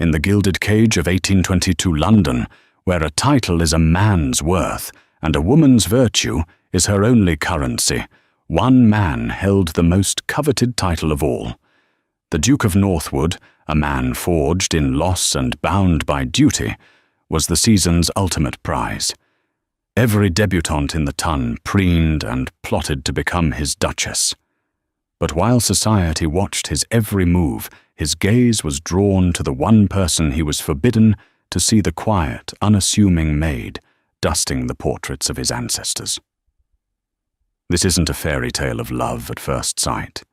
In the gilded cage of 1822 London, where a title is a man's worth and a woman's virtue is her only currency, one man held the most coveted title of all. The Duke of Northwood, a man forged in loss and bound by duty, was the season's ultimate prize. Every debutante in the ton preened and plotted to become his duchess. But while society watched his every move, his gaze was drawn to the one person he was forbidden to see: the quiet, unassuming Maid, dusting the portraits of his ancestors. This isn't a fairy tale of love at first sight.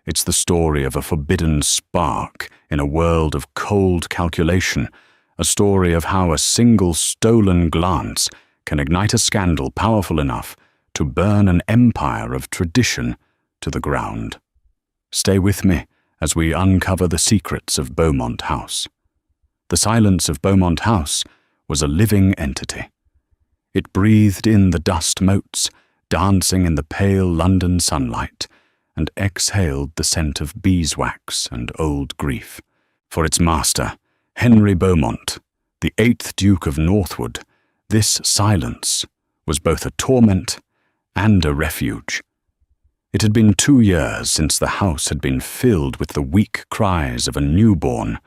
It's the story of a forbidden spark in a world of cold calculation, a story of how a single stolen glance can ignite a scandal powerful enough to burn an empire of tradition to the ground. Stay with me as we uncover the secrets of Beaumont House. The silence of Beaumont House was a living entity. It breathed in the dust motes, dancing in the pale London sunlight, and exhaled the scent of beeswax and old grief. For its master, Henry Beaumont, the 8th Duke of Northwood, this silence was both a torment and a refuge. It had been 2 years since the house had been filled with the weak cries of a newborn,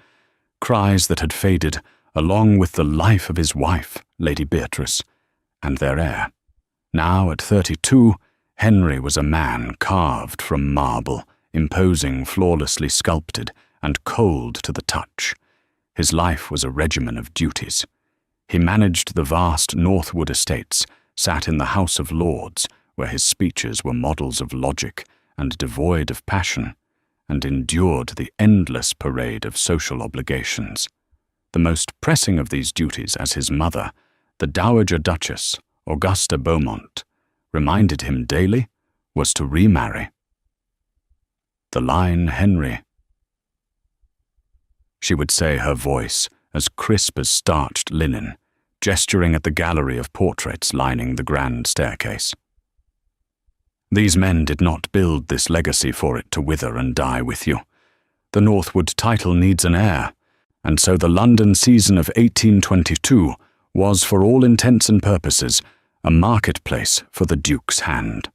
cries that had faded along with the life of his wife, Lady Beatrice, and their heir. Now, at 32, Henry was a man carved from marble, imposing, flawlessly sculpted, and cold to the touch. His life was a regimen of duties. He managed the vast Northwood estates, sat in the House of Lords, where his speeches were models of logic and devoid of passion, and endured the endless parade of social obligations. The most pressing of these duties, as his mother, the Dowager Duchess Augusta Beaumont, reminded him daily, was to remarry. The line Henry, she would say, her voice as crisp as starched linen, gesturing at the gallery of portraits lining the grand staircase. These men did not build this legacy for it to wither and die with you. The Northwood title needs an heir, and so the London season of 1822 was, for all intents and purposes, a marketplace for the Duke's hand.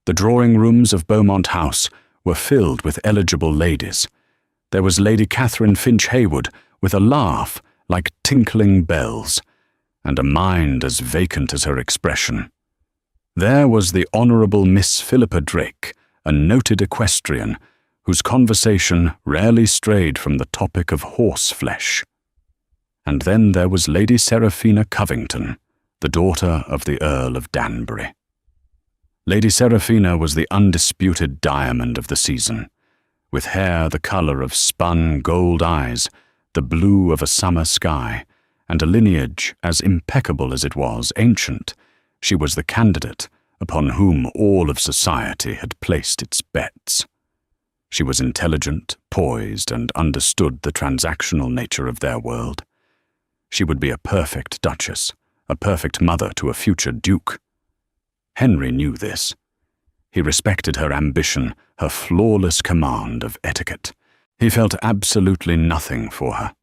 The drawing rooms of Beaumont House were filled with eligible ladies. There was Lady Catherine Finch Haywood with a laugh like tinkling bells, and a mind as vacant as her expression. There was the Honourable Miss Philippa Drake, a noted equestrian, whose conversation rarely strayed from the topic of horseflesh. And then there was Lady Seraphina Covington, the daughter of the Earl of Danbury. Lady Seraphina was the undisputed diamond of the season, with hair the colour of spun gold eyes, the blue of a summer sky, and a lineage as impeccable as it was ancient. She was the candidate upon whom all of society had placed its bets. She was intelligent, poised, and understood the transactional nature of their world. She would be a perfect duchess, a perfect mother to a future duke. Henry knew this. He respected her ambition, her flawless command of etiquette. He felt absolutely nothing for her.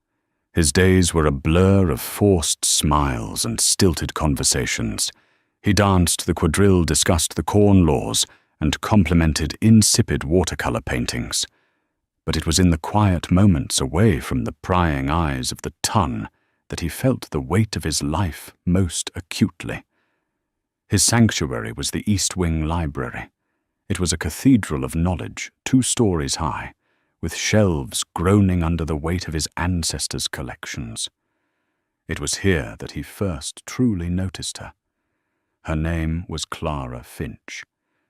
His days were a blur of forced smiles and stilted conversations. He danced the quadrille, discussed the corn laws, and complimented insipid watercolour paintings. But it was in the quiet moments away from the prying eyes of the ton that he felt the weight of his life most acutely. His sanctuary was the East Wing Library. It was a cathedral of knowledge, 2 stories high, with shelves groaning under the weight of his ancestors' collections. It was here that he first truly noticed her. Her name was Clara Finch.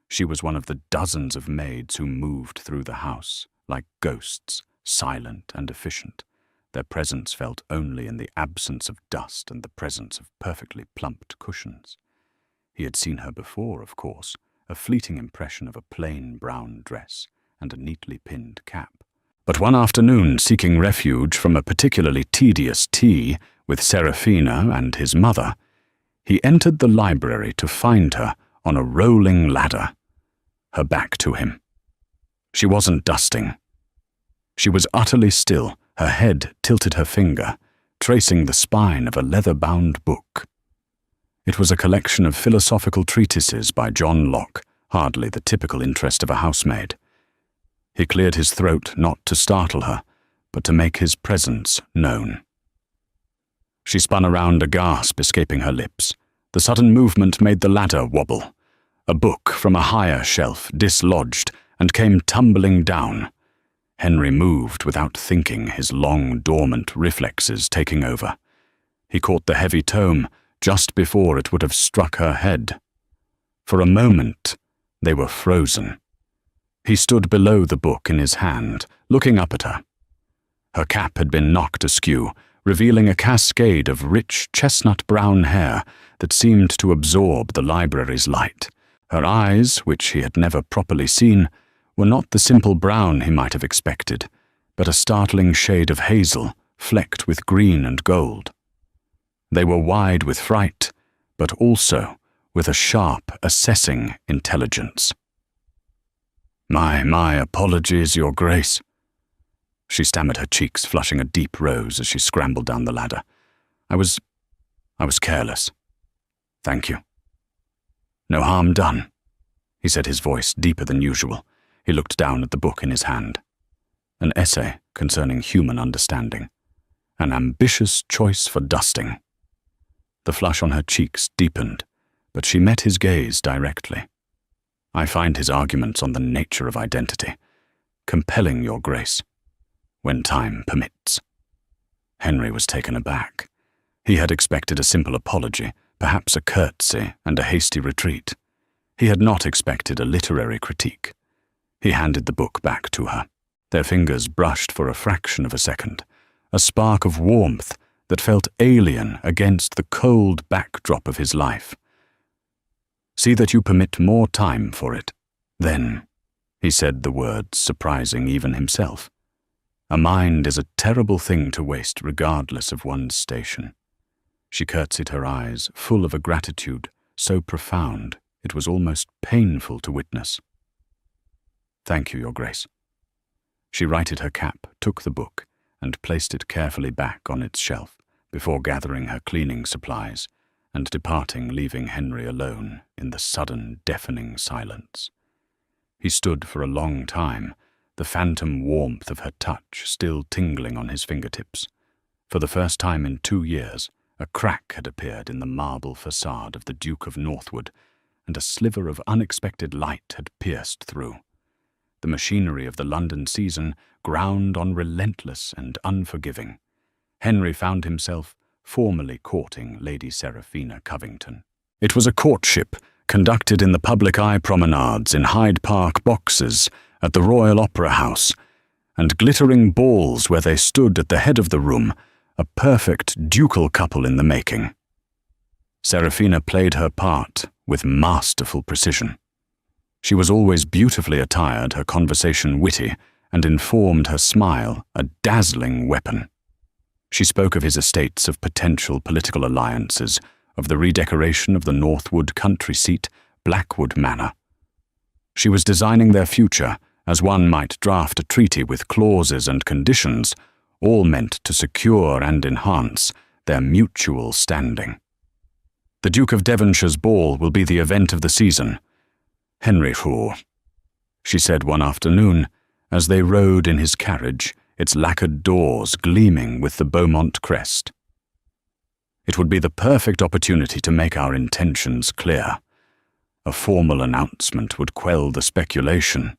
She was one of the dozens of maids who moved through the house, like ghosts, silent and efficient. Their presence felt only in the absence of dust and the presence of perfectly plumped cushions. He had seen her before, of course, a fleeting impression of a plain brown dress and a neatly pinned cap. But one afternoon, seeking refuge from a particularly tedious tea with Seraphina and his mother, he entered the library to find her on a rolling ladder, her back to him. She wasn't dusting. She was utterly still, Her head tilted her finger, tracing the spine of a leather-bound book. It was a collection of philosophical treatises by John Locke, hardly the typical interest of a housemaid. He cleared his throat not to startle her, but to make his presence known. She spun around, a gasp escaping her lips. The sudden movement made the ladder wobble. A book from a higher shelf dislodged and came tumbling down. Henry moved without thinking, his long, dormant reflexes taking over. He caught the heavy tome just before it would have struck her head. For a moment, they were frozen. He stood below the book in his hand, looking up at her. Her cap had been knocked askew, revealing a cascade of rich chestnut-brown hair that seemed to absorb the library's light. Her eyes, which he had never properly seen, were not the simple brown he might have expected, but a startling shade of hazel, flecked with green and gold. They were wide with fright, but also with a sharp, assessing intelligence. My apologies, Your Grace." She stammered, her cheeks flushing a deep rose as she scrambled down the ladder. I was careless. Thank you." "No harm done," he said, his voice deeper than usual. He looked down at the book in his hand. An essay concerning human understanding. An ambitious choice for dusting. The flush on her cheeks deepened, but she met his gaze directly. "I find his arguments on the nature of identity compelling, Your Grace, when time permits." Henry was taken aback. He had expected a simple apology, perhaps a curtsy and a hasty retreat. He had not expected a literary critique. He handed the book back to her. Their fingers brushed for a fraction of a second, a spark of warmth that felt alien against the cold backdrop of his life. "See that you permit more time for it. Then," he said the words, surprising even himself. "A mind is a terrible thing to waste regardless of one's station." She curtsied, her eyes full of a gratitude so profound it was almost painful to witness. "Thank you, Your Grace." She righted her cap, took the book, and placed it carefully back on its shelf before gathering her cleaning supplies and departing, leaving Henry alone in the sudden, deafening silence. He stood for a long time, the phantom warmth of her touch still tingling on his fingertips. For the first time in 2 years, a crack had appeared in the marble facade of the Duke of Northwood, and a sliver of unexpected light had pierced through. The machinery of the London season ground on relentless and unforgiving. Henry found himself formally courting Lady Seraphina Covington. It was a courtship conducted in the public eye promenades in Hyde Park boxes at the Royal Opera House, and glittering balls where they stood at the head of the room, a perfect ducal couple in the making. Seraphina played her part with masterful precision. She was always beautifully attired, her conversation witty, and informed, her smile a dazzling weapon. She spoke of his estates, of potential political alliances, of the redecoration of the Northwood country seat, Blackwood Manor. She was designing their future as one might draft a treaty with clauses and conditions, all meant to secure and enhance their mutual standing. "The Duke of Devonshire's ball will be the event of the season. Henry Shaw," she said one afternoon, as they rode in his carriage, its lacquered doors gleaming with the Beaumont crest. "It would be the perfect opportunity to make our intentions clear. A formal announcement would quell the speculation."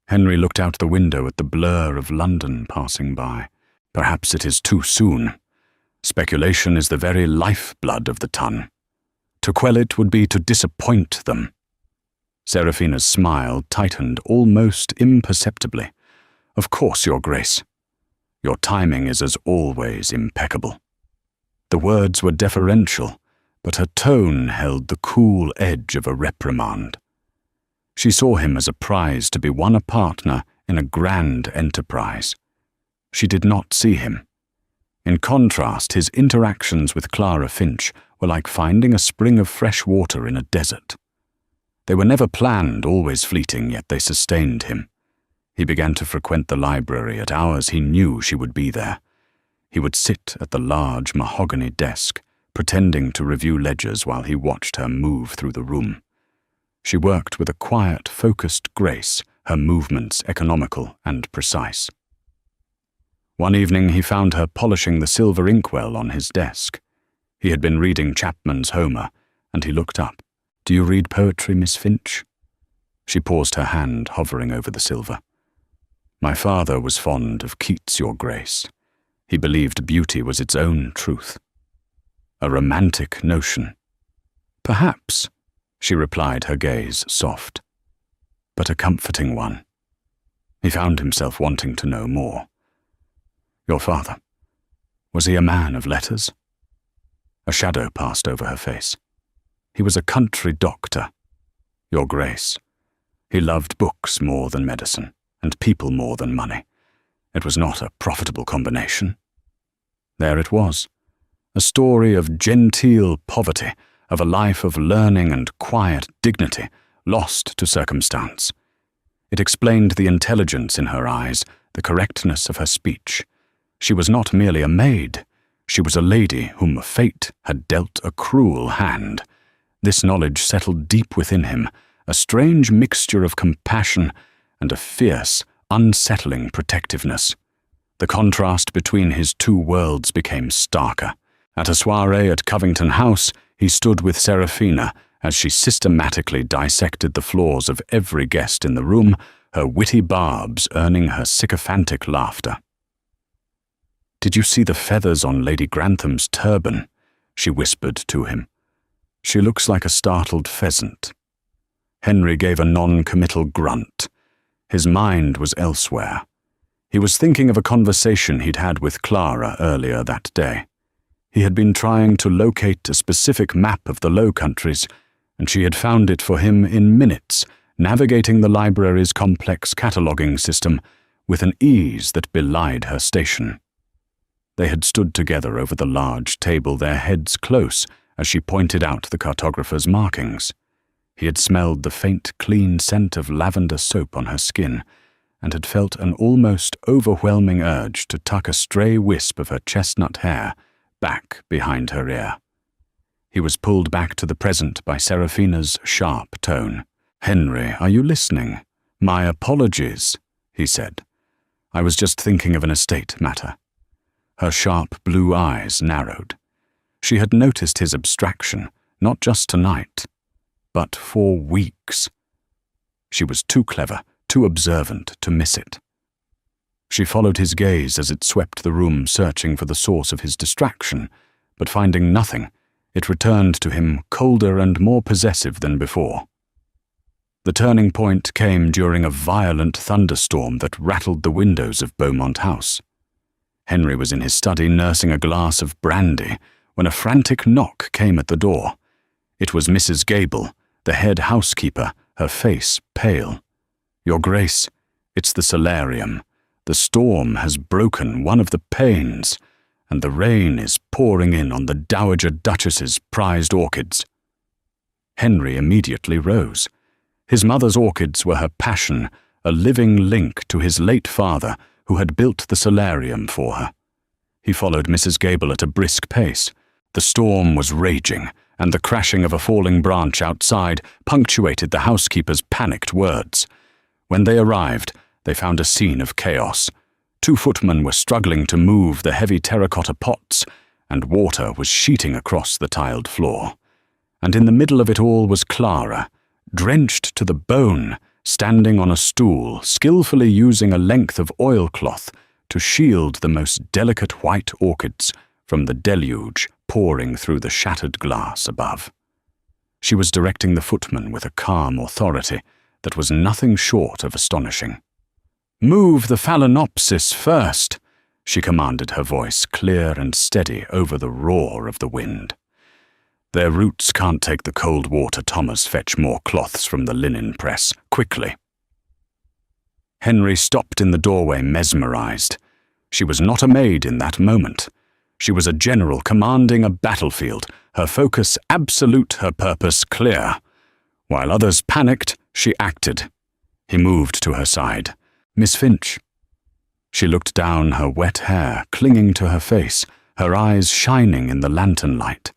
Henry looked out the window at the blur of London passing by. Perhaps it is too soon. Speculation is the very lifeblood of the ton. To quell it would be to disappoint them. Seraphina's smile tightened almost imperceptibly. "Of course, Your Grace. Your timing is as always impeccable." The words were deferential, but her tone held the cool edge of a reprimand. She saw him as a prize to be won, a partner in a grand enterprise. She did not see him. In contrast, his interactions with Clara Finch were like finding a spring of fresh water in a desert. They were never planned, always fleeting, yet they sustained him. He began to frequent the library at hours he knew she would be there. He would sit at the large mahogany desk, pretending to review ledgers while he watched her move through the room. She worked with a quiet, focused grace, her movements economical and precise. One evening he found her polishing the silver inkwell on his desk. He had been reading Chapman's Homer, and he looked up. "Do you read poetry, Miss Finch?" She paused, her hand hovering over the silver. "My father was fond of Keats, Your Grace. He believed beauty was its own truth." A romantic notion. "Perhaps," she replied, her gaze soft, "but a comforting one." He found himself wanting to know more. "Your father, was he a man of letters?" A shadow passed over her face. "He was a country doctor, Your Grace. He loved books more than medicine, and people more than money. It was not a profitable combination." There it was, a story of genteel poverty, of a life of learning and quiet dignity, lost to circumstance. It explained the intelligence in her eyes, the correctness of her speech. She was not merely a maid. She was a lady whom fate had dealt a cruel hand. This knowledge settled deep within him, a strange mixture of compassion and a fierce, unsettling protectiveness. The contrast between his two worlds became starker. At a soirée at Covington House, he stood with Seraphina as she systematically dissected the flaws of every guest in the room, her witty barbs earning her sycophantic laughter. "Did you see the feathers on Lady Grantham's turban?" she whispered to him. "She looks like a startled pheasant." Henry gave a non-committal grunt. His mind was elsewhere. He was thinking of a conversation he'd had with Clara earlier that day. He had been trying to locate a specific map of the Low Countries, and she had found it for him in minutes, navigating the library's complex cataloguing system with an ease that belied her station. They had stood together over the large table, their heads close, as she pointed out the cartographer's markings. He had smelled the faint, clean scent of lavender soap on her skin, and had felt an almost overwhelming urge to tuck a stray wisp of her chestnut hair back behind her ear. He was pulled back to the present by Seraphina's sharp tone. "Henry, are you listening? My apologies," he said. "I was just thinking of an estate matter." Her sharp blue eyes narrowed. She had noticed his abstraction, not just tonight, but for weeks. She was too clever, too observant to miss it. She followed his gaze as it swept the room, searching for the source of his distraction, but finding nothing, it returned to him colder and more possessive than before. The turning point came during a violent thunderstorm that rattled the windows of Beaumont House. Henry was in his study nursing a glass of brandy when a frantic knock came at the door. It was Mrs. Gable, the head housekeeper, her face pale. "Your Grace, it's the solarium. The storm has broken one of the panes, and the rain is pouring in on the Dowager Duchess's prized orchids." Henry immediately rose. His mother's orchids were her passion, a living link to his late father, who had built the solarium for her. He followed Mrs. Gable at a brisk pace. The storm was raging, and the crashing of a falling branch outside punctuated the housekeeper's panicked words. When they arrived, they found a scene of chaos. 2 footmen were struggling to move the heavy terracotta pots, and water was sheeting across the tiled floor. And in the middle of it all was Clara, drenched to the bone, standing on a stool, skillfully using a length of oilcloth to shield the most delicate white orchids from the deluge pouring through the shattered glass above. She was directing the footman with a calm authority that was nothing short of astonishing. "Move the phalaenopsis first," she commanded, her voice clear and steady over the roar of the wind. "Their roots can't take the cold water, Thomas. Fetch more cloths from the linen press, quickly." Henry stopped in the doorway, mesmerized. She was not a maid in that moment. She was a general commanding a battlefield, her focus absolute, her purpose clear. While others panicked, she acted. He moved to her side. "Miss Finch." She looked down, her wet hair clinging to her face, her eyes shining in the lantern light.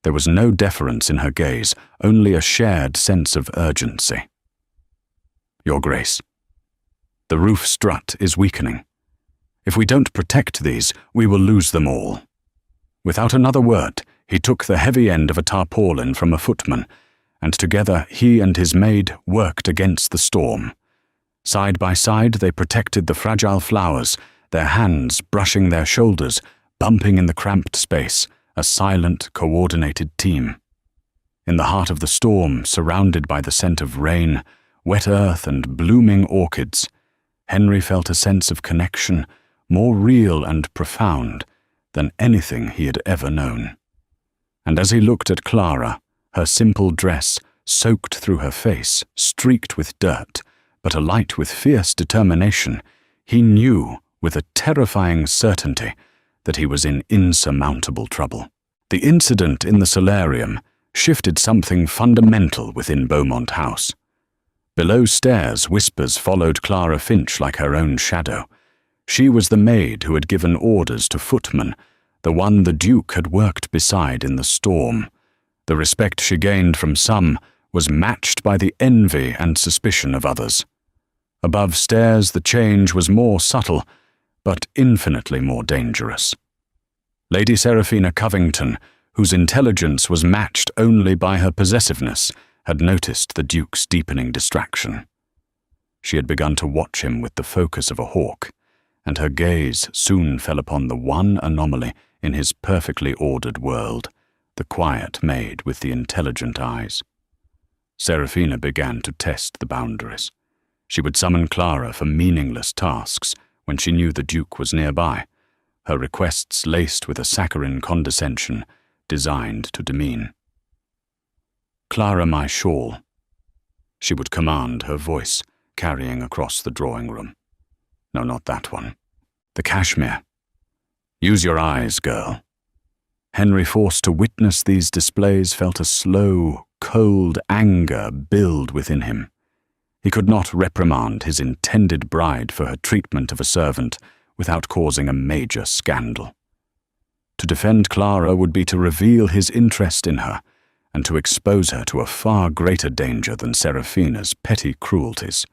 There was no deference in her gaze, only a shared sense of urgency. "Your Grace, the roof strut is weakening. If we don't protect these, we will lose them all." Without another word, he took the heavy end of a tarpaulin from a footman, and together he and his maid worked against the storm. Side by side they protected the fragile flowers, their hands brushing their shoulders, bumping in the cramped space, a silent, coordinated team. In the heart of the storm, surrounded by the scent of rain, wet earth and blooming orchids, Henry felt a sense of connection more real and profound than anything he had ever known. And as he looked at Clara, her simple dress, soaked through her face, streaked with dirt, but alight with fierce determination, he knew with a terrifying certainty that he was in insurmountable trouble. The incident in the solarium shifted something fundamental within Beaumont House. Below stairs, whispers followed Clara Finch like her own shadow. She was the maid who had given orders to footmen, the one the Duke had worked beside in the storm. The respect she gained from some was matched by the envy and suspicion of others. Above stairs, the change was more subtle, but infinitely more dangerous. Lady Seraphina Covington, whose intelligence was matched only by her possessiveness, had noticed the Duke's deepening distraction. She had begun to watch him with the focus of a hawk, and her gaze soon fell upon the one anomaly in his perfectly ordered world, the quiet maid with the intelligent eyes. Seraphina began to test the boundaries. She would summon Clara for meaningless tasks when she knew the Duke was nearby, her requests laced with a saccharine condescension designed to demean. "Clara, my shawl," she would command, her voice carrying across the drawing room. "No, not that one. The cashmere. Use your eyes, girl." Henry, forced to witness these displays, felt a slow, cold anger build within him. He could not reprimand his intended bride for her treatment of a servant without causing a major scandal. To defend Clara would be to reveal his interest in her, and to expose her to a far greater danger than Seraphina's petty cruelties.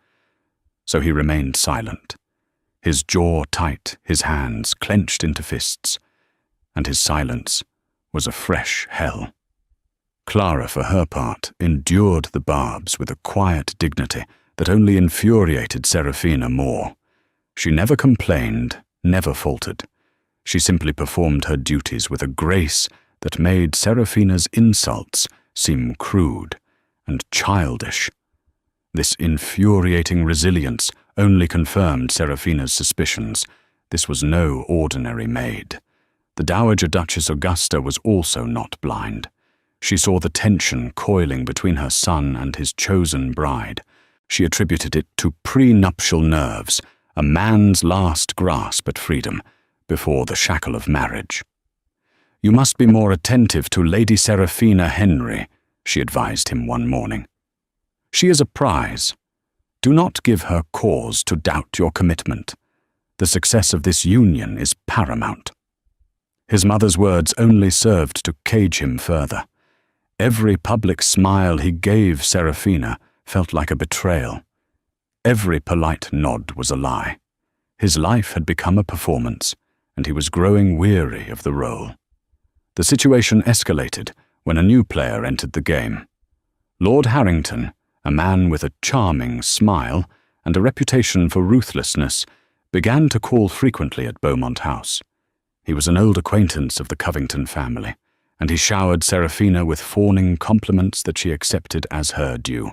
So he remained silent, his jaw tight, his hands clenched into fists, and his silence was a fresh hell. Clara, for her part, endured the barbs with a quiet dignity that only infuriated Seraphina more. She never complained, never faltered. She simply performed her duties with a grace that made Seraphina's insults seem crude and childish. This infuriating resilience only confirmed Seraphina's suspicions. This was no ordinary maid. The Dowager Duchess Augusta was also not blind. She saw the tension coiling between her son and his chosen bride. She attributed it to prenuptial nerves, a man's last grasp at freedom before the shackle of marriage. "You must be more attentive to Lady Seraphina Henry," she advised him one morning. "She is a prize. Do not give her cause to doubt your commitment. The success of this union is paramount." His mother's words only served to cage him further. Every public smile he gave Seraphina felt like a betrayal. Every polite nod was a lie. His life had become a performance, and he was growing weary of the role. The situation escalated when a new player entered the game. Lord Harrington, a man with a charming smile and a reputation for ruthlessness, began to call frequently at Beaumont House. He was an old acquaintance of the Covington family, and he showered Seraphina with fawning compliments that she accepted as her due.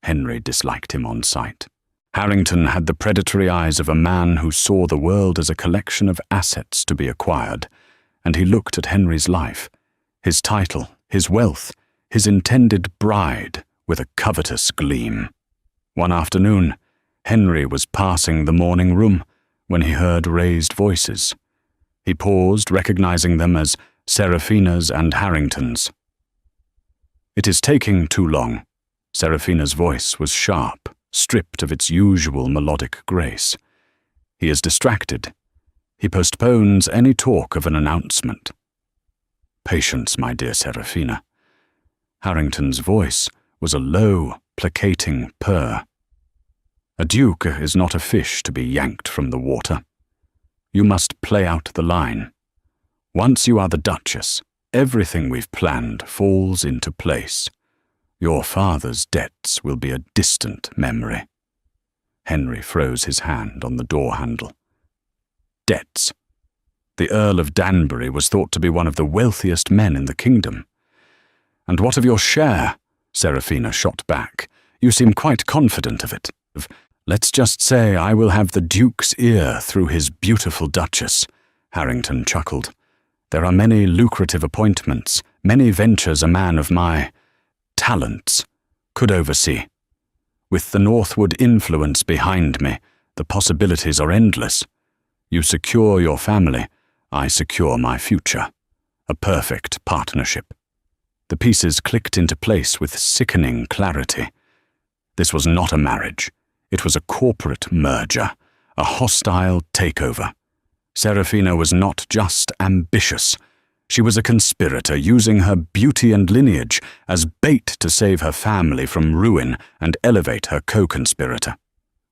Henry disliked him on sight. Harrington had the predatory eyes of a man who saw the world as a collection of assets to be acquired, and he looked at Henry's life, his title, his wealth, his intended bride, with a covetous gleam. One afternoon, Henry was passing the morning room when he heard raised voices. He paused, recognizing them as Seraphina's and Harrington's. "It is taking too long." Seraphina's voice was sharp, stripped of its usual melodic grace. He is distracted. He postpones any talk of an announcement. "Patience, my dear Seraphina." Harrington's voice was a low, placating purr. "A duke is not a fish to be yanked from the water. You must play out the line. Once you are the Duchess, everything we've planned falls into place. Your father's debts will be a distant memory." Henry froze his hand on the door handle. Debts. The Earl of Danbury was thought to be one of the wealthiest men in the kingdom. "And what of your share?" Seraphina shot back. "You seem quite confident of it." "Let's just say I will have the Duke's ear through his beautiful Duchess," Harrington chuckled. "There are many lucrative appointments, many ventures a man of my talents could oversee. With the Northwood influence behind me, the possibilities are endless. You secure your family, I secure my future. A perfect partnership." The pieces clicked into place with sickening clarity. This was not a marriage. It was a corporate merger, a hostile takeover. Seraphina was not just ambitious. She was a conspirator, using her beauty and lineage as bait to save her family from ruin and elevate her co-conspirator.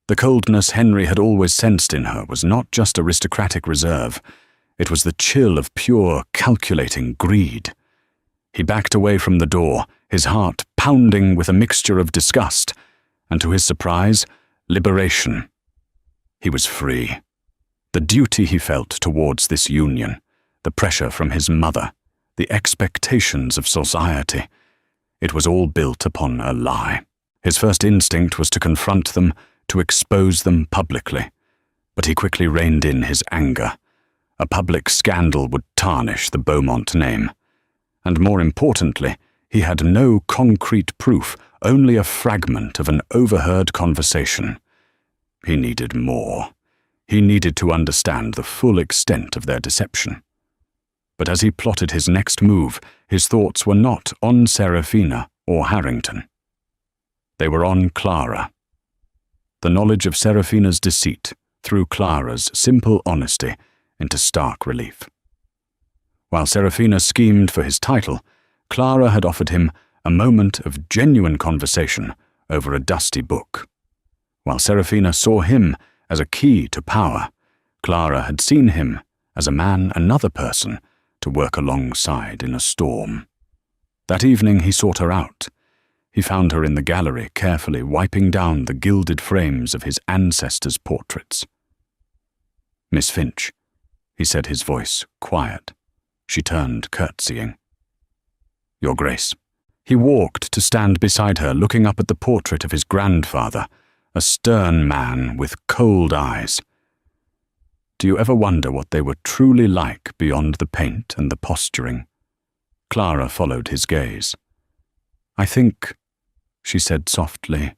The coldness Henry had always sensed in her was not just aristocratic reserve. It was the chill of pure, calculating greed. He backed away from the door, his heart pounding with a mixture of disgust, and to his surprise, liberation. He was free. The duty he felt towards this union, the pressure from his mother, the expectations of society, it was all built upon a lie. His first instinct was to confront them, to expose them publicly, but he quickly reined in his anger. A public scandal would tarnish the Beaumont name. And more importantly, he had no concrete proof, only a fragment of an overheard conversation. He needed more. He needed to understand the full extent of their deception. But as he plotted his next move, his thoughts were not on Seraphina or Harrington. They were on Clara. The knowledge of Seraphina's deceit threw Clara's simple honesty into stark relief. While Seraphina schemed for his title, Clara had offered him a moment of genuine conversation over a dusty book. While Seraphina saw him as a key to power, Clara had seen him as a man, another person, to work alongside in a storm. That evening he sought her out. He found her in the gallery, carefully wiping down the gilded frames of his ancestors' portraits. "Miss Finch," he said, his voice quiet. She turned, curtsying. "Your Grace." He walked to stand beside her, looking up at the portrait of his grandfather, a stern man with cold eyes. "Do you ever wonder what they were truly like beyond the paint and the posturing?" Clara followed his gaze. "I think," she said softly,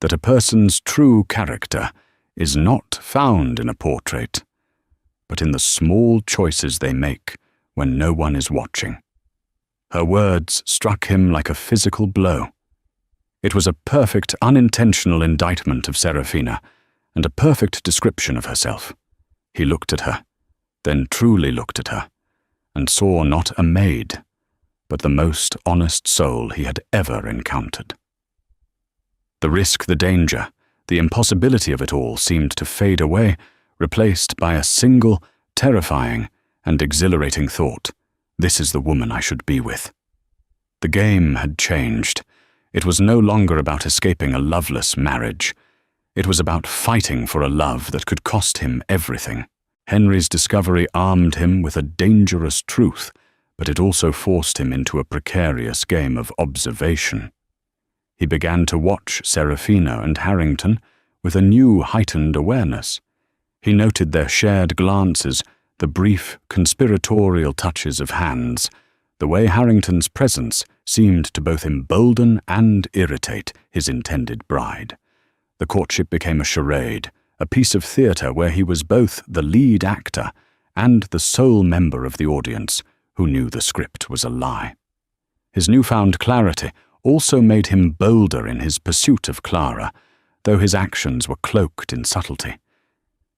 "that a person's true character is not found in a portrait, but in the small choices they make when no one is watching." Her words struck him like a physical blow. It was a perfect, unintentional indictment of Seraphina, and a perfect description of herself. He looked at her, then truly looked at her, and saw not a maid, but the most honest soul he had ever encountered. The risk, the danger, the impossibility of it all seemed to fade away, replaced by a single, terrifying and exhilarating thought: this is the woman I should be with. The game had changed. It was no longer about escaping a loveless marriage. It was about fighting for a love that could cost him everything. Henry's discovery armed him with a dangerous truth, but it also forced him into a precarious game of observation. He began to watch Seraphina and Harrington with a new heightened awareness. He noted their shared glances, the brief conspiratorial touches of hands, the way Harrington's presence seemed to both embolden and irritate his intended bride. The courtship became a charade, a piece of theatre where he was both the lead actor and the sole member of the audience who knew the script was a lie. His newfound clarity also made him bolder in his pursuit of Clara. though his actions were cloaked in subtlety.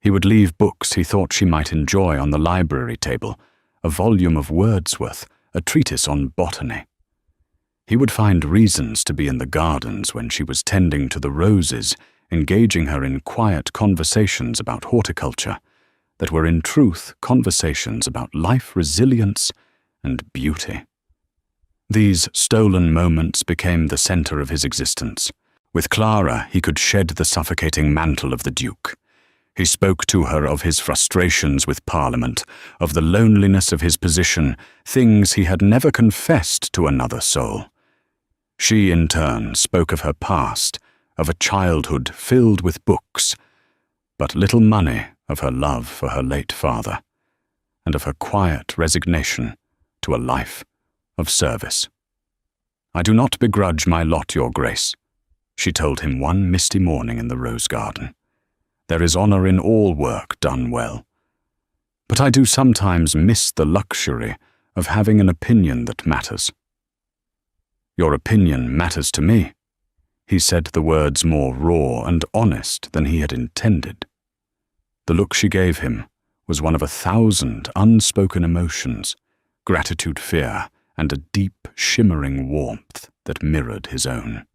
He would leave books he thought she might enjoy on the library table, a volume of Wordsworth, a treatise on botany. He would find reasons to be in the gardens when she was tending to the roses, engaging her in quiet conversations about horticulture, that were in truth conversations about life resilience and beauty. These stolen moments became the center of his existence. With Clara, he could shed the suffocating mantle of the Duke. He spoke to her of his frustrations with Parliament, of the loneliness of his position, things he had never confessed to another soul. She, in turn, spoke of her past, of a childhood filled with books, but little money, of her love for her late father, and of her quiet resignation to a life of service. "I do not begrudge my lot, Your Grace," she told him one misty morning in the rose garden. "There is honor in all work done well. But I do sometimes miss the luxury of having an opinion that matters." "Your opinion matters to me." He said the words more raw and honest than he had intended. The look she gave him was one of 1,000 unspoken emotions, gratitude, fear, and a deep, shimmering warmth that mirrored his own.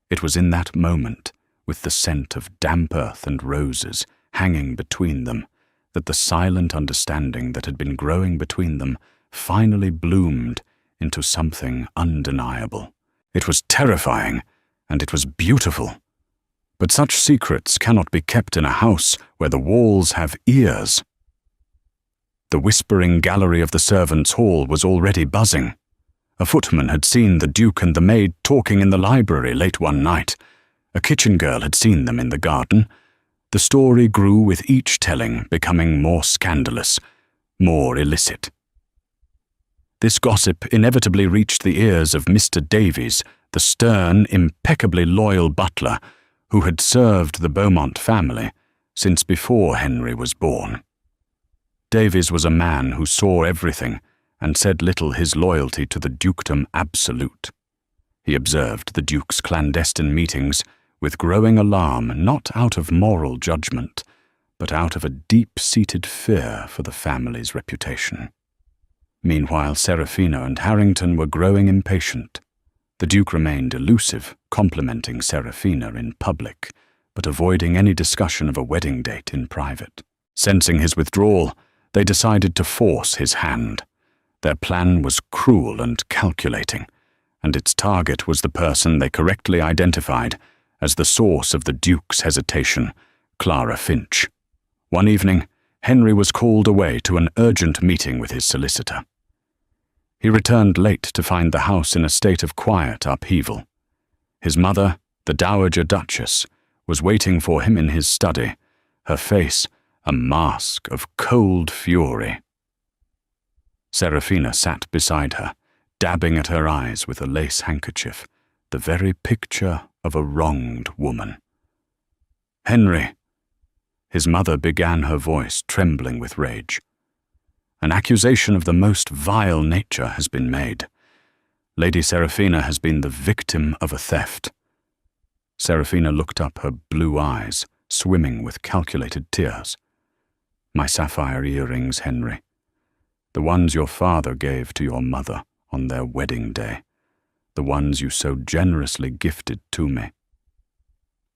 It was in that moment, with the scent of damp earth and roses hanging between them, that the silent understanding that had been growing between them finally bloomed into something undeniable. It was terrifying, and it was beautiful. But such secrets cannot be kept in a house where the walls have ears. The whispering gallery of the servants' hall was already buzzing. A footman had seen the Duke and the maid talking in the library late one night. A kitchen girl had seen them in the garden. The story grew with each telling, becoming more scandalous, more illicit. This gossip inevitably reached the ears of Mr. Davies, the stern, impeccably loyal butler who had served the Beaumont family since before Henry was born. Davies was a man who saw everything and said little his loyalty to the dukedom absolute. He observed the Duke's clandestine meetings with growing alarm, not out of moral judgment, but out of a deep-seated fear for the family's reputation. Meanwhile, Seraphina and Harrington were growing impatient. The Duke remained elusive, complimenting Seraphina in public, but avoiding any discussion of a wedding date in private. Sensing his withdrawal, they decided to force his hand. Their plan was cruel and calculating, and its target was the person they correctly identified as the source of the Duke's hesitation, Clara Finch. One evening, Henry was called away to an urgent meeting with his solicitor. He returned late to find the house in a state of quiet upheaval. His mother, the Dowager Duchess, was waiting for him in his study, her face a mask of cold fury. Seraphina sat beside her, dabbing at her eyes with a lace handkerchief, the very picture of a wronged woman. "Henry," his mother began, her voice trembling with rage. "An accusation of the most vile nature has been made. Lady Seraphina has been the victim of a theft." Seraphina looked up, her blue eyes swimming with calculated tears. "My sapphire earrings, Henry. The ones your father gave to your mother on their wedding day. The ones you so generously gifted to me.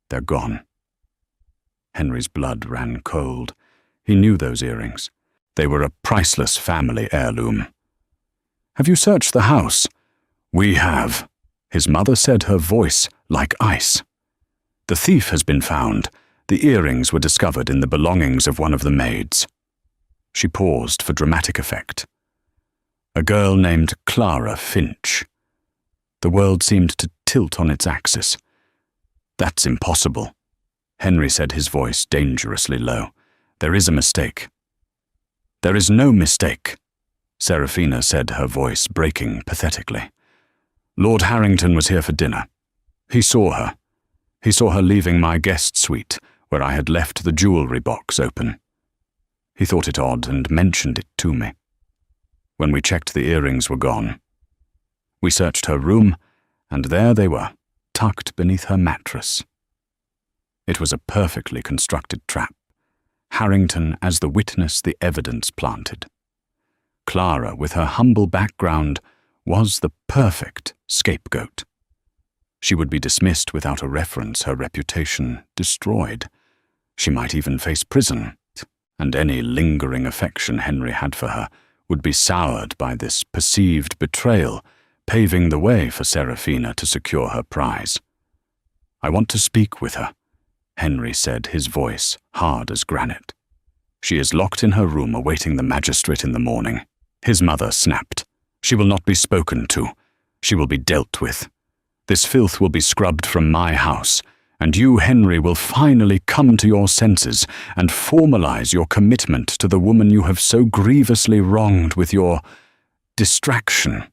They're gone." Henry's blood ran cold. He knew those earrings. They were a priceless family heirloom. "Have you searched the house?" "We have," his mother said, her voice like ice. "The thief has been found. The earrings were discovered in the belongings of one of the maids." She paused for dramatic effect. "A girl named Clara Finch." The world seemed to tilt on its axis. "That's impossible," Henry said, his voice dangerously low. "There is a mistake." "There is no mistake," Seraphina said, her voice breaking pathetically. "Lord Harrington was here for dinner. He saw her. He saw her leaving my guest suite, where I had left the jewelry box open. He thought it odd and mentioned it to me. When we checked, the earrings were gone. We searched her room, and there they were, tucked beneath her mattress. It was a perfectly constructed trap. Harrington as the witness the evidence planted. Clara, with her humble background, was the perfect scapegoat. She would be dismissed without a reference, her reputation destroyed. She might even face prison, and any lingering affection Henry had for her would be soured by this perceived betrayal, paving the way for Seraphina to secure her prize. "I want to speak with her," Henry said, his voice hard as granite. "She is locked in her room awaiting the magistrate in the morning." His mother snapped. "She will not be spoken to. She will be dealt with. This filth will be scrubbed from my house, and you, Henry, will finally come to your senses and formalize your commitment to the woman you have so grievously wronged with your distraction."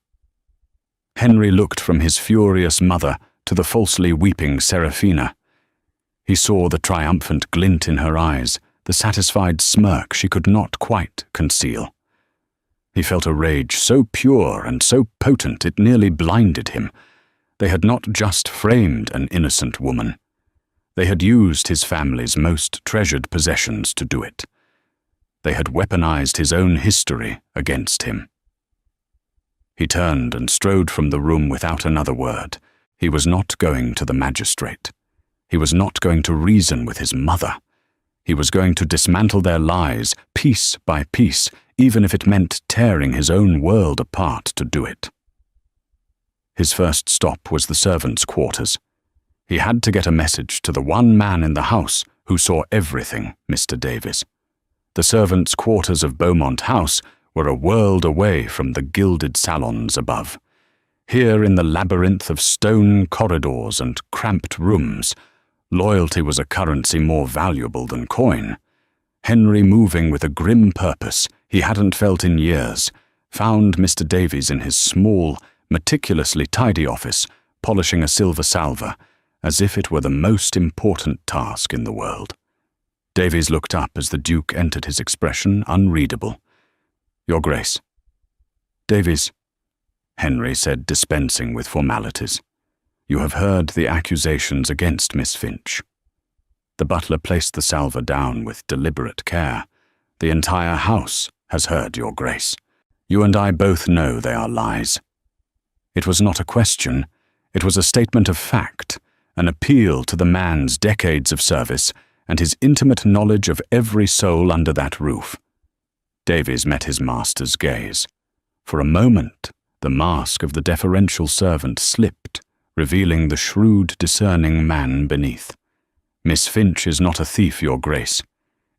Henry looked from his furious mother to the falsely weeping Seraphina. He saw the triumphant glint in her eyes, the satisfied smirk she could not quite conceal. He felt a rage so pure and so potent it nearly blinded him. They had not just framed an innocent woman. They had used his family's most treasured possessions to do it. They had weaponized his own history against him. He turned and strode from the room without another word. He was not going to the magistrate. He was not going to reason with his mother. He was going to dismantle their lies, piece by piece, even if it meant tearing his own world apart to do it. His first stop was the servants' quarters. He had to get a message to the one man in the house who saw everything, Mr. Davies. The servants' quarters of Beaumont House were a world away from the gilded salons above. Here in the labyrinth of stone corridors and cramped rooms, loyalty was a currency more valuable than coin. Henry, moving with a grim purpose he hadn't felt in years, found Mr. Davies in his small, meticulously tidy office, polishing a silver salver, as if it were the most important task in the world. Davies looked up as the Duke entered, his expression unreadable. "Your Grace." "Davies," Henry said, dispensing with formalities. "You have heard the accusations against Miss Finch." The butler placed the salver down with deliberate care. "The entire house has heard, Your Grace. You and I both know they are lies." It was not a question, it was a statement of fact, an appeal to the man's decades of service and his intimate knowledge of every soul under that roof. Davies met his master's gaze. For a moment, the mask of the deferential servant slipped, revealing the shrewd, discerning man beneath. "Miss Finch is not a thief, Your Grace.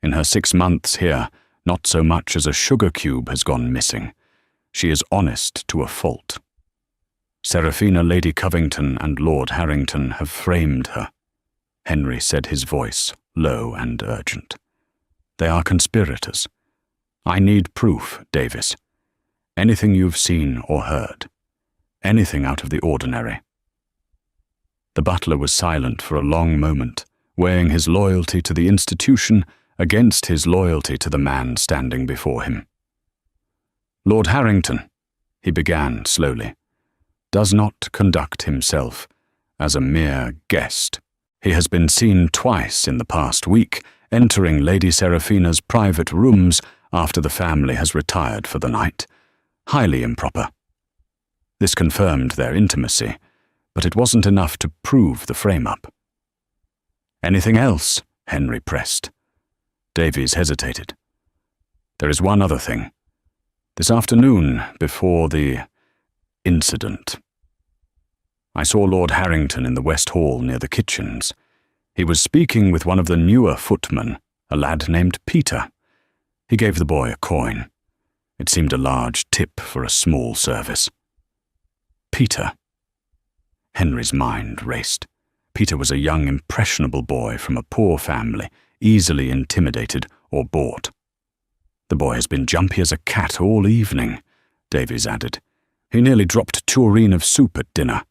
In her 6 months here, not so much as a sugar cube has gone missing. She is honest to a fault. Seraphina, Lady Covington, and Lord Harrington have framed her," Henry said, his voice low and urgent. "They are conspirators. I need proof, Davies. Anything you've seen or heard. Anything out of the ordinary." The butler was silent for a long moment, weighing his loyalty to the institution against his loyalty to the man standing before him. "Lord Harrington," he began slowly, "does not conduct himself as a mere guest. He has been seen twice in the past week, entering Lady Seraphina's private rooms after the family has retired for the night. Highly improper. This confirmed their intimacy, but it wasn't enough to prove the frame-up." "Anything else?" Henry pressed. Davies hesitated. "There is one other thing. This afternoon, before the incident, I saw Lord Harrington in the West Hall near the kitchens. He was speaking with one of the newer footmen, a lad named Peter. He gave the boy a coin. It seemed a large tip for a small service." Peter. Henry's mind raced. Peter was a young, impressionable boy from a poor family, easily intimidated or bought. "The boy has been jumpy as a cat all evening," Davies added. "He nearly dropped a tureen of soup at dinner.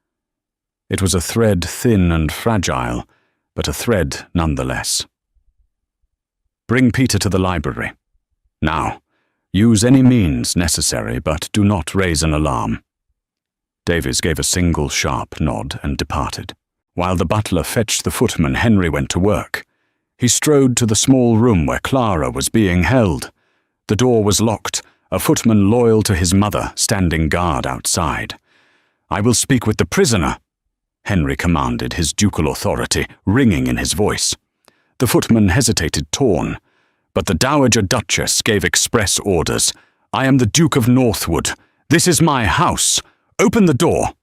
It was a thread thin and fragile, but a thread nonetheless. Bring Peter to the library. Now, use any means necessary, but do not raise an alarm." Davies gave a single sharp nod and departed. While the butler fetched the footman, Henry went to work. He strode to the small room where Clara was being held. The door was locked, a footman loyal to his mother standing guard outside. "I will speak with the prisoner," Henry commanded, his ducal authority ringing in his voice. The footman hesitated, torn, but the Dowager Duchess gave express orders. "I am the Duke of Northwood. This is my house. Open the door."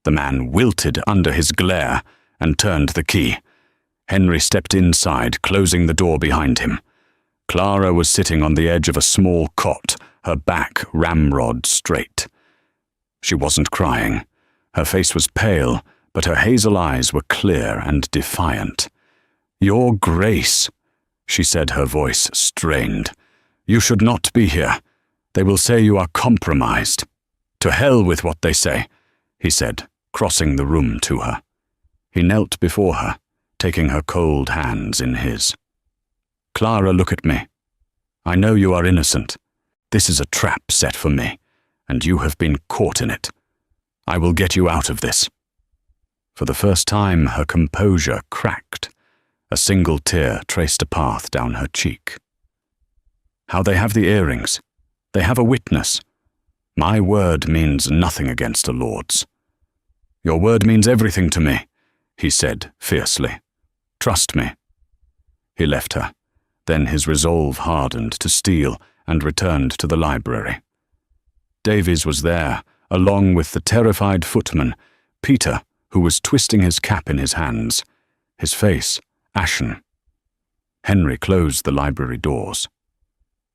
The man wilted under his glare and turned the key. Henry stepped inside, closing the door behind him. Clara was sitting on the edge of a small cot, her back ramrod straight. She wasn't crying. Her face was pale, but her hazel eyes were clear and defiant. "Your Grace," she said, her voice strained. "You should not be here. They will say you are compromised." "To hell with what they say," he said, crossing the room to her. He knelt before her, taking her cold hands in his. "Clara, look at me. I know you are innocent. This is a trap set for me, and you have been caught in it. I will get you out of this." For the first time, her composure cracked. A single tear traced a path down her cheek. "How they have the earrings. They have a witness. My word means nothing against a lord's." "Your word means everything to me," he said fiercely. "Trust me." He left her. Then his resolve hardened to steel and returned to the library. Davies was there, along with the terrified footman, Peter, who was twisting his cap in his hands, his face ashen. Henry closed the library doors.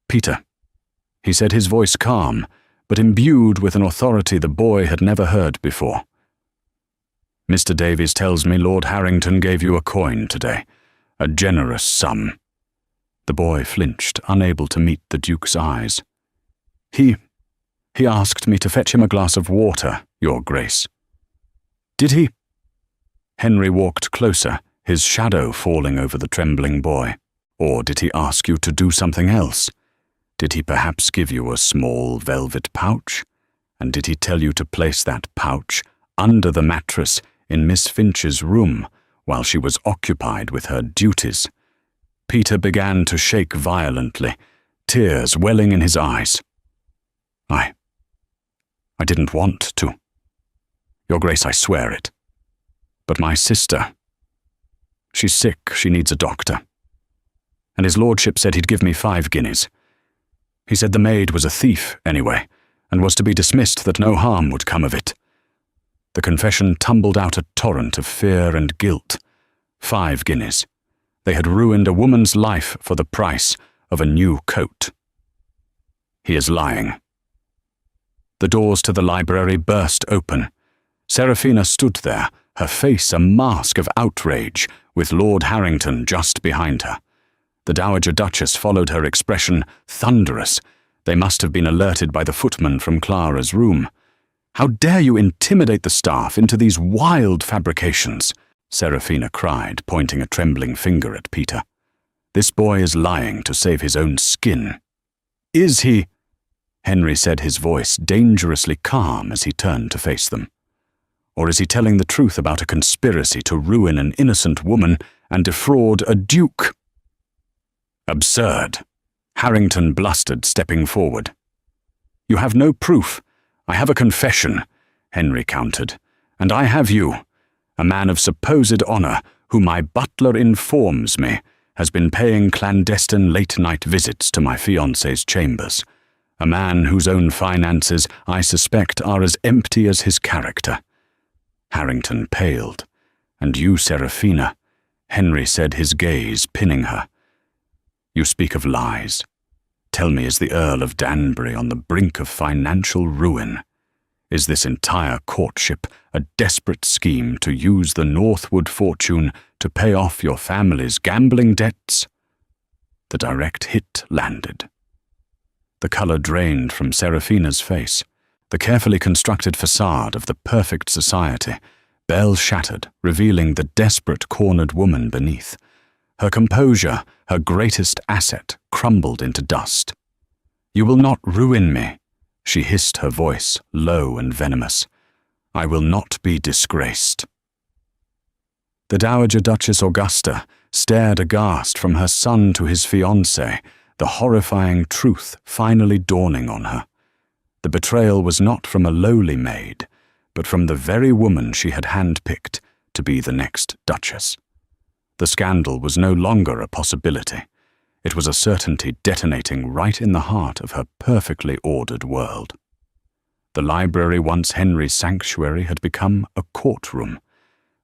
"Peter," he said, his voice calm, but imbued with an authority the boy had never heard before. "Mr. Davies tells me Lord Harrington gave you a coin today, a generous sum." The boy flinched, unable to meet the Duke's eyes. He asked me to fetch him a glass of water, Your Grace." "Did he?" Henry walked closer, his shadow falling over the trembling boy. "Or did he ask you to do something else? Did he perhaps give you a small velvet pouch? And did he tell you to place that pouch under the mattress in Miss Finch's room while she was occupied with her duties?" Peter began to shake violently, tears welling in his eyes. I didn't want to. Your Grace, I swear it. But my sister, she's sick, she needs a doctor. And his lordship said he'd give me 5 guineas. He said the maid was a thief, anyway, and was to be dismissed, that no harm would come of it. The confession tumbled out a torrent of fear and guilt. 5 guineas. They had ruined a woman's life for the price of a new coat. He is lying. The doors to the library burst open. Seraphina stood there, her face a mask of outrage, with Lord Harrington just behind her. The Dowager Duchess followed her expression, thunderous. They must have been alerted by the footman from Clara's room. "How dare you intimidate the staff into these wild fabrications?" Seraphina cried, pointing a trembling finger at Peter. "This boy is lying to save his own skin." "Is he?" Henry said, his voice dangerously calm as he turned to face them. "Or is he telling the truth about a conspiracy to ruin an innocent woman and defraud a duke?" "Absurd," Harrington blustered, stepping forward. "You have no proof. I have a confession," Henry countered. "And I have you, a man of supposed honor, who my butler informs me has been paying clandestine late-night visits to my fiancé's chambers. A man whose own finances I suspect are as empty as his character." Harrington paled. "And you, Seraphina," Henry said, his gaze pinning her. "You speak of lies. Tell me, is the Earl of Danbury on the brink of financial ruin? Is this entire courtship a desperate scheme to use the Northwood fortune to pay off your family's gambling debts?" The direct hit landed. The color drained from Seraphina's face. The carefully constructed facade of the perfect society, bell shattered, revealing the desperate cornered woman beneath. Her composure, her greatest asset, crumbled into dust. "You will not ruin me," she hissed, her voice low and venomous. "I will not be disgraced." The Dowager Duchess Augusta stared aghast from her son to his fiancé, the horrifying truth finally dawning on her. The betrayal was not from a lowly maid, but from the very woman she had handpicked to be the next Duchess. The scandal was no longer a possibility. It was a certainty detonating right in the heart of her perfectly ordered world. The library, once Henry's sanctuary, had become a courtroom.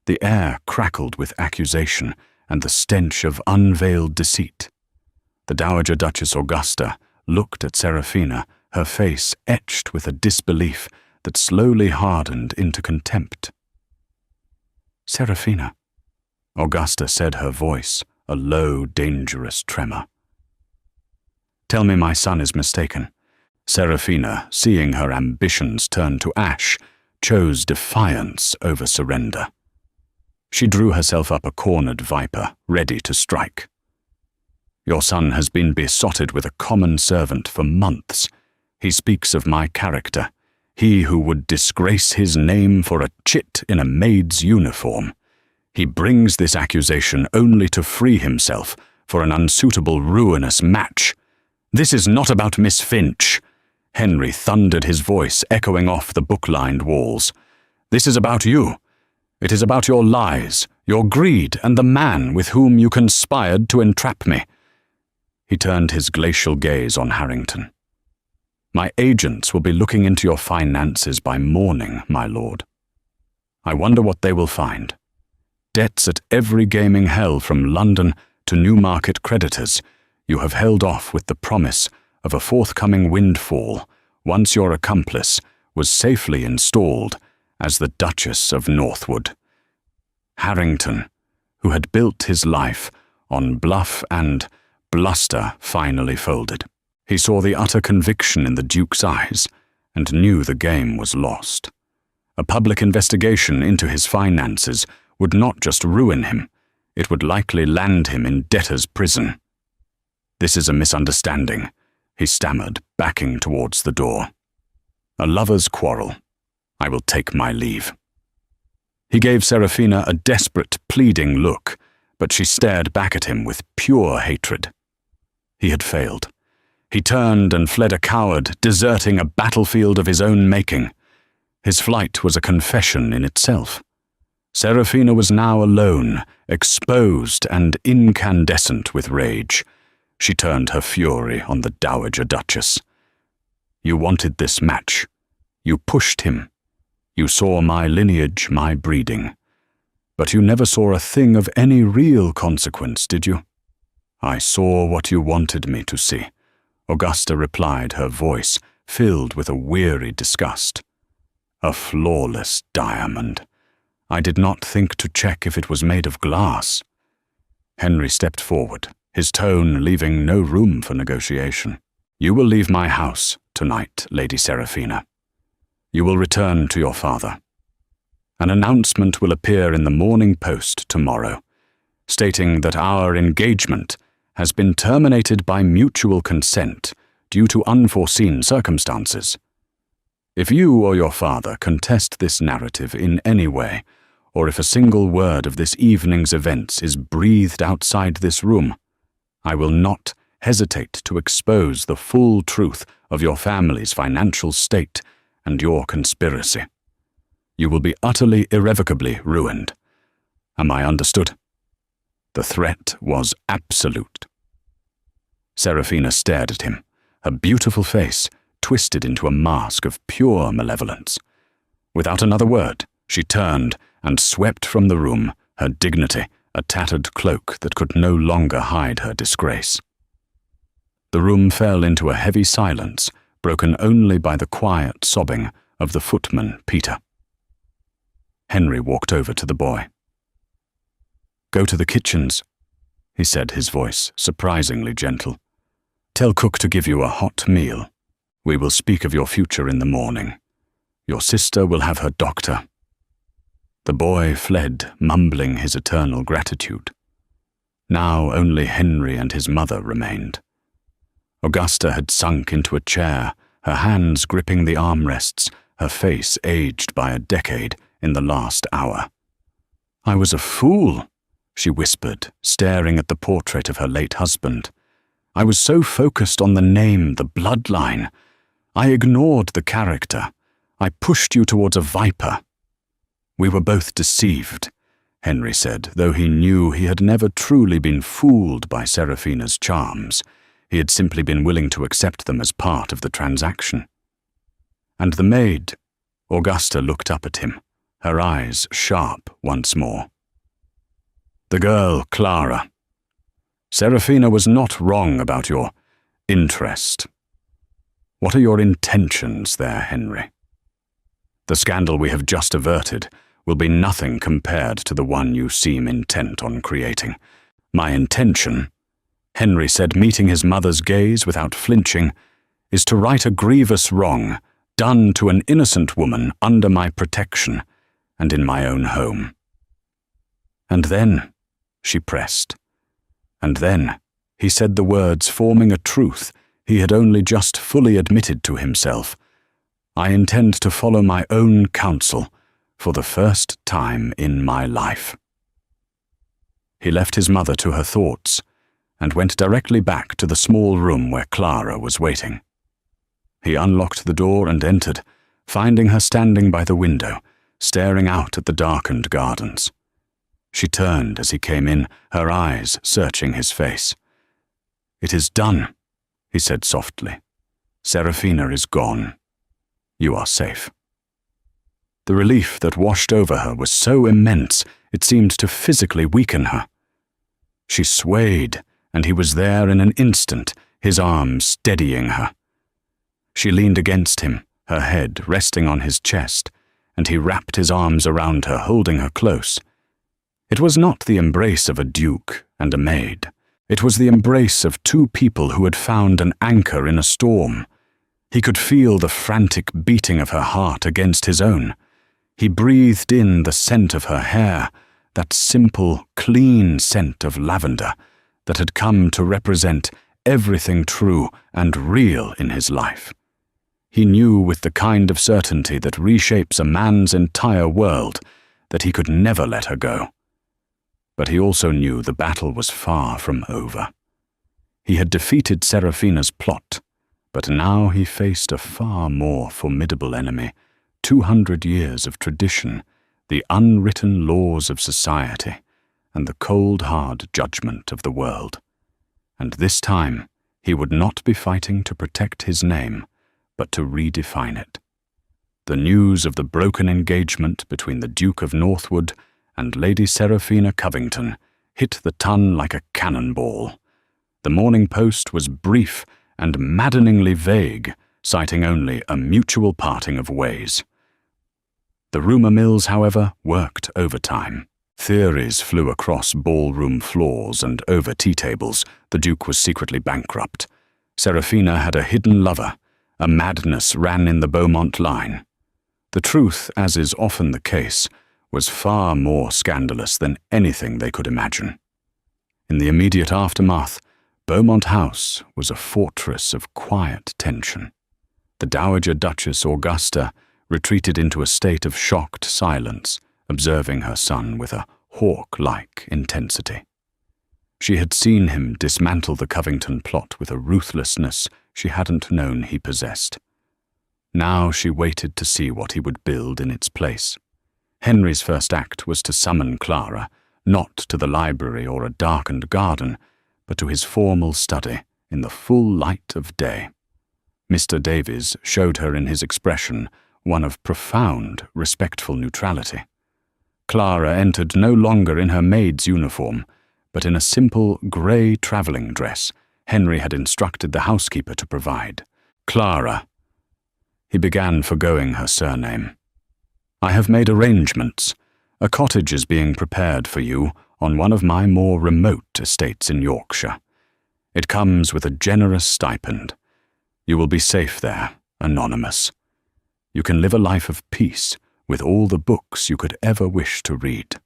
The air crackled with accusation and the stench of unveiled deceit. The Dowager Duchess Augusta looked at Seraphina, her face etched with a disbelief that slowly hardened into contempt. "Seraphina," Augusta said, her voice a low, dangerous tremor. "Tell me my son is mistaken." Seraphina, seeing her ambitions turn to ash, chose defiance over surrender. She drew herself up a cornered viper, ready to strike. "Your son has been besotted with a common servant for months. He speaks of my character, he who would disgrace his name for a chit in a maid's uniform. He brings this accusation only to free himself for an unsuitable, ruinous match. This is not about Miss Finch." Henry thundered, his voice echoing off the book-lined walls. "This is about you. It is about your lies, your greed, and the man with whom you conspired to entrap me." He turned his glacial gaze on Harrington. "My agents will be looking into your finances by morning, my lord. I wonder what they will find. Debts at every gaming hell from London to Newmarket creditors. You have held off with the promise of a forthcoming windfall once your accomplice was safely installed as the Duchess of Northwood." Harrington, who had built his life on bluff and bluster, finally folded. He saw the utter conviction in the Duke's eyes and knew the game was lost. A public investigation into his finances would not just ruin him, it would likely land him in debtor's prison. "This is a misunderstanding," he stammered, backing towards the door. "A lover's quarrel. I will take my leave." He gave Seraphina a desperate, pleading look, but she stared back at him with pure hatred. He had failed. He turned and fled a coward, deserting a battlefield of his own making. His flight was a confession in itself. Seraphina was now alone, exposed and incandescent with rage. She turned her fury on the Dowager Duchess. "You wanted this match. You pushed him. You saw my lineage, my breeding. But you never saw a thing of any real consequence, did you?" "I saw what you wanted me to see," Augusta replied, her voice filled with a weary disgust. "A flawless diamond. I did not think to check if it was made of glass." Henry stepped forward, his tone leaving no room for negotiation. "You will leave my house tonight, Lady Seraphina. You will return to your father. An announcement will appear in the Morning Post tomorrow, stating that our engagement has been terminated by mutual consent due to unforeseen circumstances. If you or your father contest this narrative in any way, or if a single word of this evening's events is breathed outside this room, I will not hesitate to expose the full truth of your family's financial state and your conspiracy. You will be utterly, irrevocably ruined. Am I understood?" The threat was absolute. Seraphina stared at him, her beautiful face twisted into a mask of pure malevolence. Without another word, she turned and swept from the room, her dignity a tattered cloak that could no longer hide her disgrace. The room fell into a heavy silence, broken only by the quiet sobbing of the footman, Peter. Henry walked over to the boy. "Go to the kitchens," he said, his voice surprisingly gentle. "Tell cook to give you a hot meal. We will speak of your future in the morning. Your sister will have her doctor." The boy fled, mumbling his eternal gratitude. Now only Henry and his mother remained. Augusta had sunk into a chair, her hands gripping the armrests, her face aged by a decade in the last hour. "I was a fool," she whispered, staring at the portrait of her late husband. "I was so focused on the name, the bloodline. I ignored the character. I pushed you towards a viper." "We were both deceived," Henry said, though he knew he had never truly been fooled by Serafina's charms. He had simply been willing to accept them as part of the transaction. "And the maid?" Augusta looked up at him, her eyes sharp once more. "The girl, Clara. Serafina was not wrong about your interest. What are your intentions there, Henry? The scandal we have just averted will be nothing compared to the one you seem intent on creating. My intention," Henry said, meeting his mother's gaze without flinching, "is to right a grievous wrong done to an innocent woman under my protection and in my own home." "And then," she pressed, "and then," he said the words forming a truth he had only just fully admitted to himself, "I intend to follow my own counsel for the first time in my life." He left his mother to her thoughts and went directly back to the small room where Clara was waiting. He unlocked the door and entered, finding her standing by the window, staring out at the darkened gardens. She turned as he came in, her eyes searching his face. "It is done," he said softly. "Serafina is gone. You are safe." The relief that washed over her was so immense it seemed to physically weaken her. She swayed, and he was there in an instant, his arms steadying her. She leaned against him, her head resting on his chest, and he wrapped his arms around her, holding her close. It was not the embrace of a duke and a maid. It was the embrace of two people who had found an anchor in a storm. He could feel the frantic beating of her heart against his own. He breathed in the scent of her hair, that simple, clean scent of lavender that had come to represent everything true and real in his life. He knew with the kind of certainty that reshapes a man's entire world that he could never let her go. But he also knew the battle was far from over. He had defeated Serafina's plot, but now he faced a far more formidable enemy, 200 years of tradition, the unwritten laws of society, and the cold, hard judgment of the world. And this time, he would not be fighting to protect his name, but to redefine it. The news of the broken engagement between the Duke of Northwood and Lady Serafina Covington hit the Tun like a cannonball. The Morning Post was brief and maddeningly vague, citing only a mutual parting of ways. The rumour mills, however, worked overtime. Theories flew across ballroom floors and over tea tables. The Duke was secretly bankrupt. Serafina had a hidden lover. A madness ran in the Beaumont line. The truth, as is often the case, was far more scandalous than anything they could imagine. In the immediate aftermath, Beaumont House was a fortress of quiet tension. The Dowager Duchess Augusta retreated into a state of shocked silence, observing her son with a hawk-like intensity. She had seen him dismantle the Covington plot with a ruthlessness she hadn't known he possessed. Now she waited to see what he would build in its place. Henry's first act was to summon Clara, not to the library or a darkened garden, but to his formal study in the full light of day. Mr. Davies showed her in his expression one of profound, respectful neutrality. Clara entered no longer in her maid's uniform, but in a simple grey travelling dress Henry had instructed the housekeeper to provide. "Clara," he began, forgoing her surname, "I have made arrangements. A cottage is being prepared for you on one of my more remote estates in Yorkshire. It comes with a generous stipend. You will be safe there, anonymous. You can live a life of peace with all the books you could ever wish to read."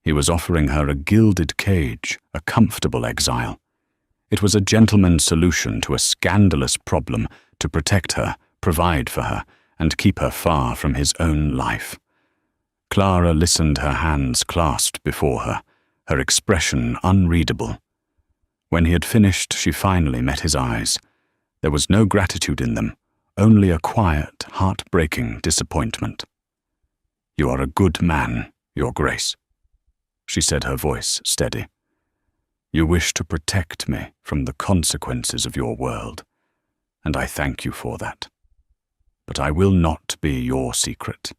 He was offering her a gilded cage, a comfortable exile. It was a gentleman's solution to a scandalous problem to protect her, provide for her, and keep her far from his own life. Clara listened, her hands clasped before her, her expression unreadable. When he had finished, she finally met his eyes. There was no gratitude in them, only a quiet, heart-breaking disappointment. "You are a good man, Your Grace," she said, her voice steady. "You wish to protect me from the consequences of your world, and I thank you for that. But I will not be your secret.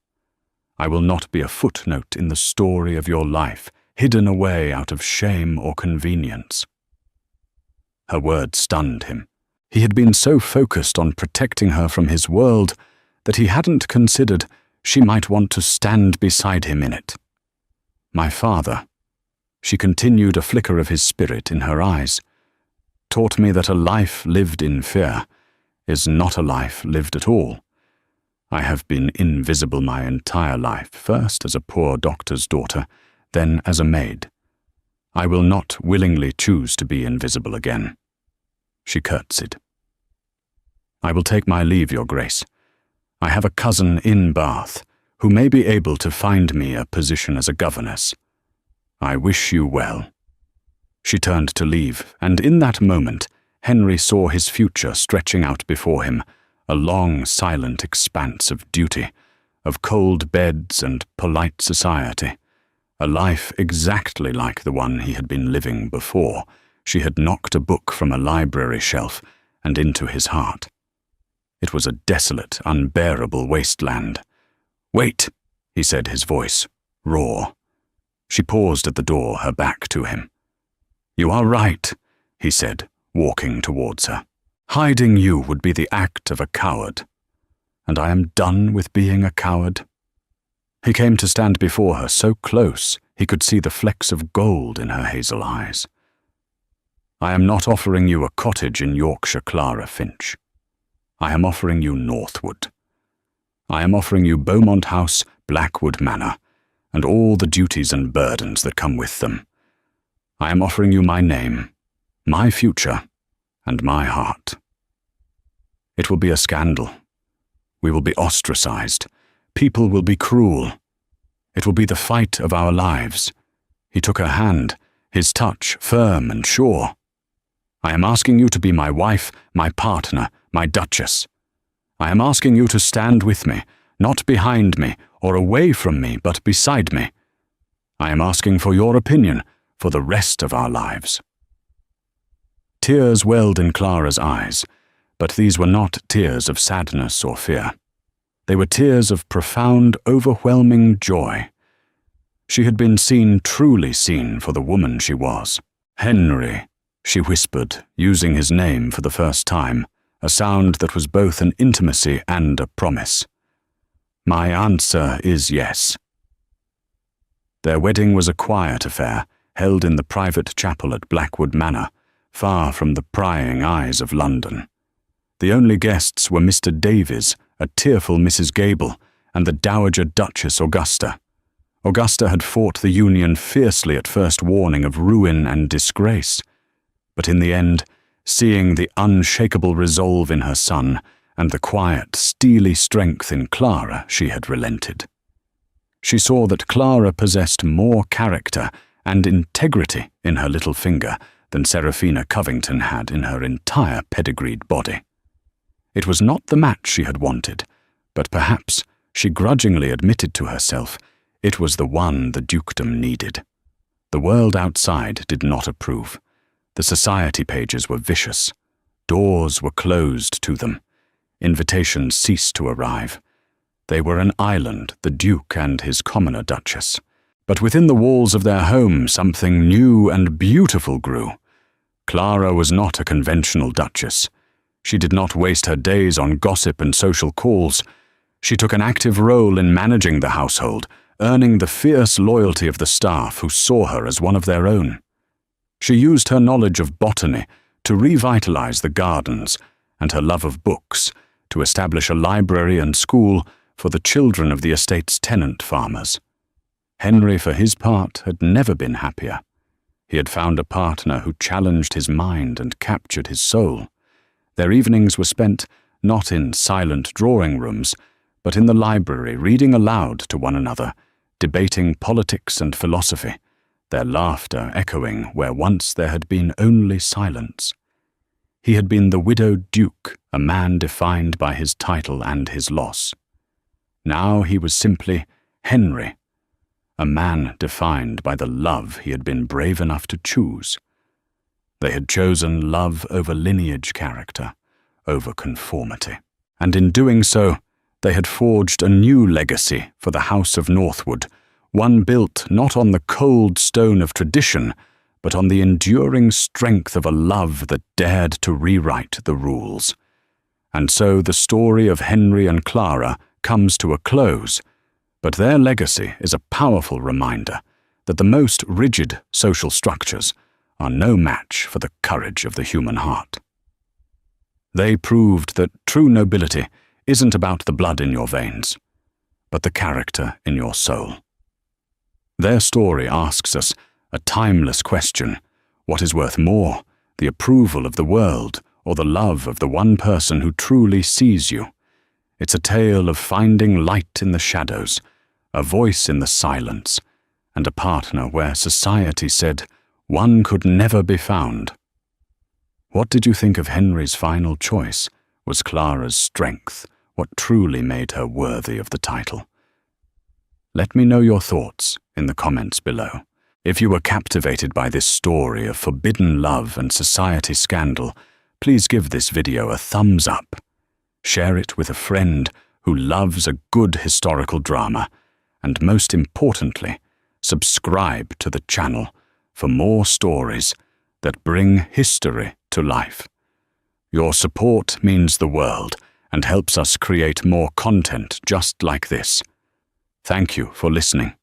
I will not be a footnote in the story of your life, hidden away out of shame or convenience." Her words stunned him. He had been so focused on protecting her from his world that he hadn't considered she might want to stand beside him in it. "My father," she continued, a flicker of his spirit in her eyes, "taught me that a life lived in fear is not a life lived at all. I have been invisible my entire life, first as a poor doctor's daughter, then as a maid. I will not willingly choose to be invisible again." She curtsied. "I will take my leave, Your Grace. I have a cousin in Bath who may be able to find me a position as a governess. I wish you well." She turned to leave, and in that moment, Henry saw his future stretching out before him, a long, silent expanse of duty, of cold beds and polite society, a life exactly like the one he had been living before she had knocked a book from a library shelf and into his heart. It was a desolate, unbearable wasteland. "Wait," he said, his voice raw. She paused at the door, her back to him. "You are right," he said, walking towards her. "Hiding you would be the act of a coward. And I am done with being a coward." He came to stand before her, so close he could see the flecks of gold in her hazel eyes. "I am not offering you a cottage in Yorkshire, Clara Finch. I am offering you Northwood. I am offering you Beaumont House, Blackwood Manor, and all the duties and burdens that come with them. I am offering you my name, my future, and my heart. It will be a scandal. We will be ostracized. People will be cruel. It will be the fight of our lives." He took her hand, his touch firm and sure. "I am asking you to be my wife, my partner, my duchess. I am asking you to stand with me, not behind me or away from me, but beside me. I am asking for your opinion for the rest of our lives." Tears welled in Clara's eyes, but these were not tears of sadness or fear. They were tears of profound, overwhelming joy. She had been seen, truly seen, for the woman she was. "Henry," she whispered, using his name for the first time, a sound that was both an intimacy and a promise. "My answer is yes." Their wedding was a quiet affair, held in the private chapel at Blackwood Manor, far from the prying eyes of London. The only guests were Mr. Davies, a tearful Mrs. Gable, and the Dowager Duchess Augusta. Augusta had fought the union fiercely at first warning of ruin and disgrace, but in the end, seeing the unshakable resolve in her son and the quiet, steely strength in Clara, she had relented. She saw that Clara possessed more character and integrity in her little finger than Seraphina Covington had in her entire pedigreed body. It was not the match she had wanted, but perhaps, she grudgingly admitted to herself, it was the one the dukedom needed. The world outside did not approve. The society pages were vicious. Doors were closed to them. Invitations ceased to arrive. They were an island, the Duke and his commoner Duchess. But within the walls of their home something new and beautiful grew. Clara was not a conventional duchess. She did not waste her days on gossip and social calls. She took an active role in managing the household, earning the fierce loyalty of the staff who saw her as one of their own. She used her knowledge of botany to revitalize the gardens and her love of books to establish a library and school for the children of the estate's tenant farmers. Henry, for his part, had never been happier. He had found a partner who challenged his mind and captured his soul. Their evenings were spent not in silent drawing rooms, but in the library, reading aloud to one another, debating politics and philosophy, their laughter echoing where once there had been only silence. He had been the widowed duke, a man defined by his title and his loss. Now he was simply Henry, a man defined by the love he had been brave enough to choose. They had chosen love over lineage character, over conformity. And in doing so, they had forged a new legacy for the House of Northwood, one built not on the cold stone of tradition, but on the enduring strength of a love that dared to rewrite the rules. And so the story of Henry and Clara comes to a close, but their legacy is a powerful reminder that the most rigid social structures are no match for the courage of the human heart. They proved that true nobility isn't about the blood in your veins, but the character in your soul. Their story asks us a timeless question: what is worth more, the approval of the world or the love of the one person who truly sees you? It's a tale of finding light in the shadows, a voice in the silence, and a partner where society said one could never be found. What did you think of Henry's final choice? Was Clara's strength what truly made her worthy of the title? Let me know your thoughts in the comments below. If you were captivated by this story of forbidden love and society scandal, please give this video a thumbs up. Share it with a friend who loves a good historical drama, and most importantly, subscribe to the channel for more stories that bring history to life. Your support means the world and helps us create more content just like this. Thank you for listening.